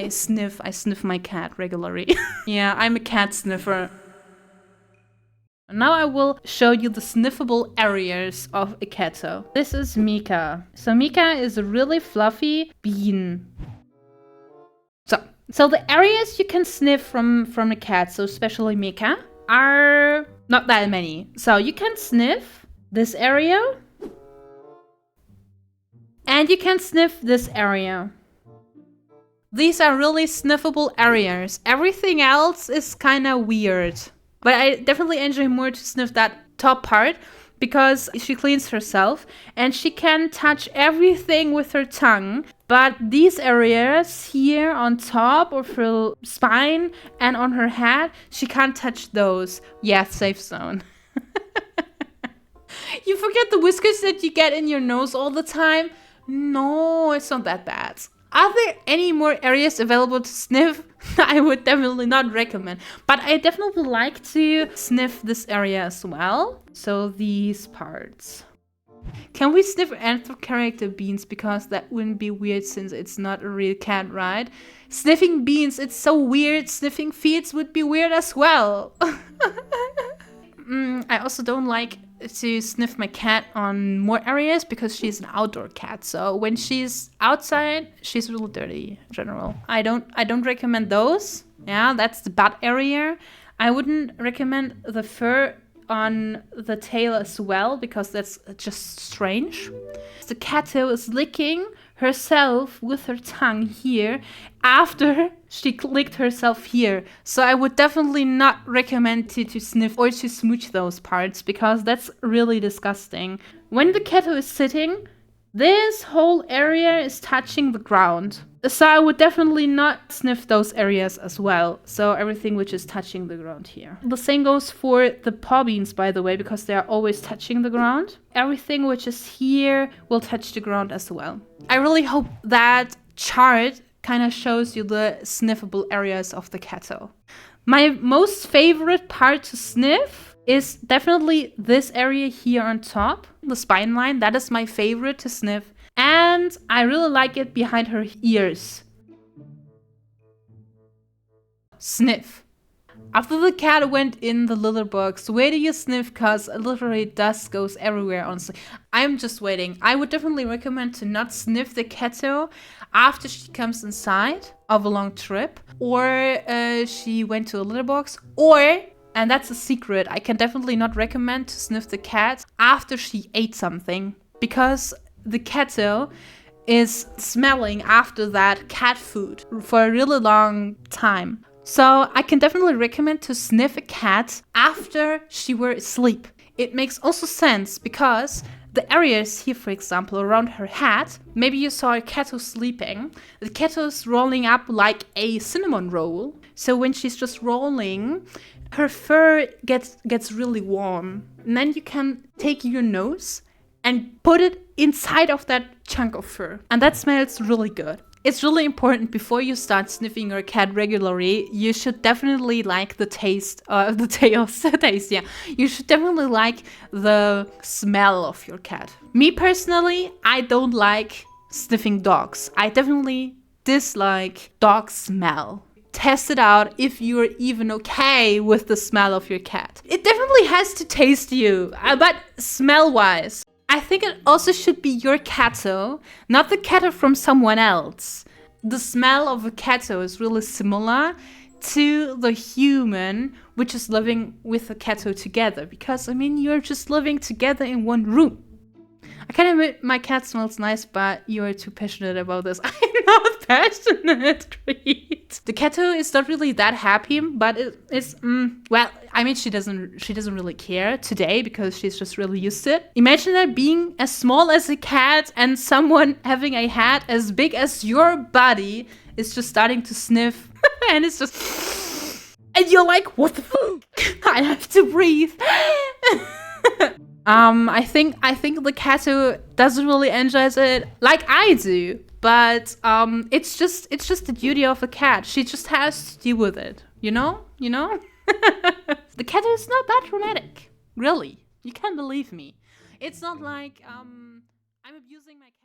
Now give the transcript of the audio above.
I sniff my cat regularly. Yeah, I'm a cat sniffer. Now I will show you the sniffable areas of a catto. This is Mika. So Mika is a really fluffy bean. So the areas you can sniff from a cat, so especially Mika, are not that many. So you can sniff this area. And you can sniff this area. These are really sniffable areas. Everything else is kind of weird. But I definitely enjoy more to sniff that top part because she cleans herself and she can touch everything with her tongue. But these areas here on top of her spine and on her head, she can't touch those. Yeah, safe zone. You forget the whiskers that you get in your nose all the time? No, it's not that bad. Are there any more areas available to sniff? I would definitely not recommend. But I definitely like to sniff this area as well. So these parts. Can we sniff character beans? Because that wouldn't be weird since it's not a real cat, right? Sniffing beans, it's so weird. Sniffing feet would be weird as well. I also don't like to sniff my cat on more areas because she's an outdoor cat. So when she's outside, she's really dirty in general. I don't recommend those. Yeah, that's the butt area. I wouldn't recommend the fur on the tail as well because that's just strange. The catto is licking herself with her tongue here after she licked herself here. So I would definitely not recommend to sniff or to smooch those parts because that's really disgusting. When the catto is sitting, this whole area is touching the ground. So I would definitely not sniff those areas as well. So everything which is touching the ground here. The same goes for the paw beans, by the way, because they are always touching the ground. Everything which is here will touch the ground as well. I really hope that chart kind of shows you the sniffable areas of the catto. My most favorite part to sniff is definitely this area here on top, the spine line. That is my favorite to sniff. And I really like it behind her ears. Sniff. After the cat went in the litter box, where do you sniff? Cause literally dust goes everywhere, honestly. I'm just waiting. I would definitely recommend to not sniff the catto after she comes inside of a long trip. Or she went to a litter box. Or, and that's a secret, I can definitely not recommend to sniff the cat after she ate something. Because the catto is smelling after that cat food for a really long time. So I can definitely recommend to sniff a cat after she were asleep. It makes also sense because the areas here, for example, around her head, maybe you saw a catto sleeping. The catto is rolling up like a cinnamon roll. So when she's just rolling, her fur gets really warm. And then you can take your nose and put it inside of that chunk of fur. And that smells really good. It's really important before you start sniffing your cat regularly, you should definitely like the taste, yeah. You should definitely like the smell of your cat. Me personally, I don't like sniffing dogs. I definitely dislike dog smell. Test it out if you're even okay with the smell of your cat. It definitely has to taste you, but smell-wise, I think it also should be your catto, not the catto from someone else. The smell of a catto is really similar to the human which is living with a catto together. Because, I mean, you're just living together in one room. I can admit my cat smells nice, but you are too passionate about this. I'm not passionate, Creed. The catto is not really that happy, but it's well, I mean, she doesn't really care today because she's just really used to it. Imagine that being as small as a cat and someone having a head as big as your body is just starting to sniff, and it's just, and you're like, what the fuck? I have to breathe. I think the catto doesn't really enjoy it like I do, but it's just the duty of a cat. She just has to deal with it, you know? The catto is not that dramatic, really. You can't believe me. It's not like I'm abusing my cat.